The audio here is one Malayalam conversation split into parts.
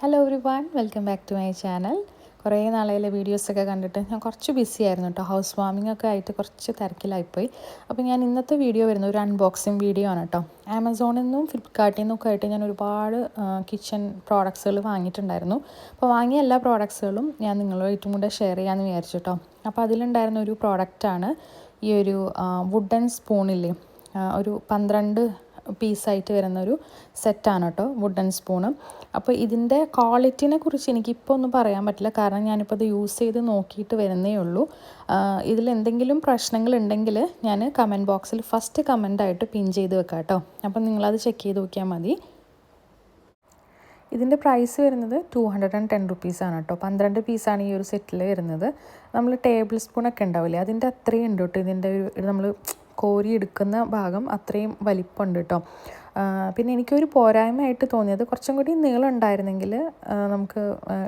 Hello everyone, welcome back to my channel. കുറേ നാളെയിലെ വീഡിയോസൊക്കെ കണ്ടിട്ട് ഞാൻ കുറച്ച് ബിസി ആയിരുന്നു കേട്ടോ. ഹൗസ് വാമിംഗ് ഒക്കെ ആയിട്ട് കുറച്ച് തിരക്കിലായിപ്പോയി. അപ്പോൾ ഞാൻ ഇന്നത്തെ വീഡിയോ വരുന്നത് ഒരു അൺബോക്സിങ് വീഡിയോ ആണ് കേട്ടോ. ആമസോണിൽ നിന്നും ഫ്ലിപ്കാർട്ടിൽ നിന്നൊക്കെ ആയിട്ട് ഞാൻ ഒരുപാട് കിച്ചൺ പ്രോഡക്ട്സുകൾ വാങ്ങിയിട്ടുണ്ടായിരുന്നു. അപ്പോൾ വാങ്ങിയ എല്ലാ പ്രോഡക്ട്സുകളും ഞാൻ നിങ്ങളുമായിട്ടും കൂടെ ഷെയർ ചെയ്യാമെന്ന് വിചാരിച്ചു കേട്ടോ. അപ്പോൾ അതിലുണ്ടായിരുന്ന ഒരു പ്രോഡക്റ്റാണ് ഈ ഒരു വുഡൻ സ്പൂണില്ലേ, ഒരു 12 പീസായിട്ട് വരുന്നൊരു സെറ്റാണ് കേട്ടോ, വുഡൻ സ്പൂണ്. അപ്പോൾ ഇതിൻ്റെ ക്വാളിറ്റിനെ കുറിച്ച് എനിക്കിപ്പോൾ ഒന്നും പറയാൻ പറ്റില്ല, കാരണം ഞാനിപ്പോൾ ഇത് യൂസ് ചെയ്ത് നോക്കിയിട്ട് വരുന്നേ ഉള്ളൂ. ഇതിലെന്തെങ്കിലും പ്രശ്നങ്ങളുണ്ടെങ്കിൽ ഞാൻ കമൻറ്റ് ബോക്സിൽ ഫസ്റ്റ് കമൻ്റായിട്ട് പിൻ ചെയ്ത് വെക്കാം കേട്ടോ. അപ്പം നിങ്ങളത് ചെക്ക് ചെയ്ത് നോക്കിയാൽ മതി. ഇതിൻ്റെ പ്രൈസ് വരുന്നത് 210 റുപ്പീസാണ് കേട്ടോ. 12 പീസാണ് ഈ ഒരു സെറ്റിൽ വരുന്നത്. നമ്മൾ ടേബിൾ സ്പൂണൊക്കെ ഉണ്ടാവില്ലേ, അതിൻ്റെ അത്രയും ഉണ്ട് കേട്ടോ. ഇതിൻ്റെ ഒരു നമ്മൾ കോരി എടുക്കുന്ന ഭാഗം അത്രയും വലിപ്പമുണ്ട് കേട്ടോ. പിന്നെ എനിക്കൊരു പോരായ്മയായിട്ട് തോന്നിയത് കുറച്ചും കൂടി നീളം ഉണ്ടായിരുന്നെങ്കിൽ നമുക്ക്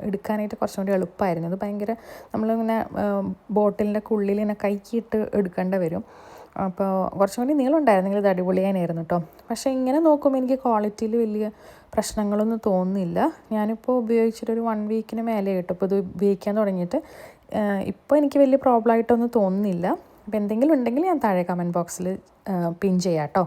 എടുക്കാനായിട്ട് കുറച്ചും കൂടി എളുപ്പമായിരുന്നു. അത് ഭയങ്കര നമ്മളിങ്ങനെ ബോട്ടിലിൻ്റെ ഉള്ളിൽ ഇങ്ങനെ കൈക്കിയിട്ട് എടുക്കേണ്ടി വരും. അപ്പോൾ കുറച്ചും കൂടി നീളം ഉണ്ടായിരുന്നെങ്കിൽ ഇത് അടിപൊളിയായിരുന്നു കേട്ടോ. പക്ഷേ ഇങ്ങനെ നോക്കുമ്പോൾ എനിക്ക് ക്വാളിറ്റിയിൽ വലിയ പ്രശ്നങ്ങളൊന്നും തോന്നുന്നില്ല. ഞാനിപ്പോൾ ഉപയോഗിച്ചിട്ടൊരു 1 വീക്കിന് മേലെ കേട്ടോ ഇപ്പോൾ ഇത് ഉപയോഗിക്കാൻ തുടങ്ങിയിട്ട്. ഇപ്പോൾ എനിക്ക് വലിയ പ്രോബ്ലം ആയിട്ടൊന്നും തോന്നുന്നില്ല. അപ്പോൾ എന്തെങ്കിലും ഉണ്ടെങ്കിൽ ഞാൻ താഴെ കമൻറ്റ് ബോക്സിൽ പിൻ ചെയ്യാം കേട്ടോ.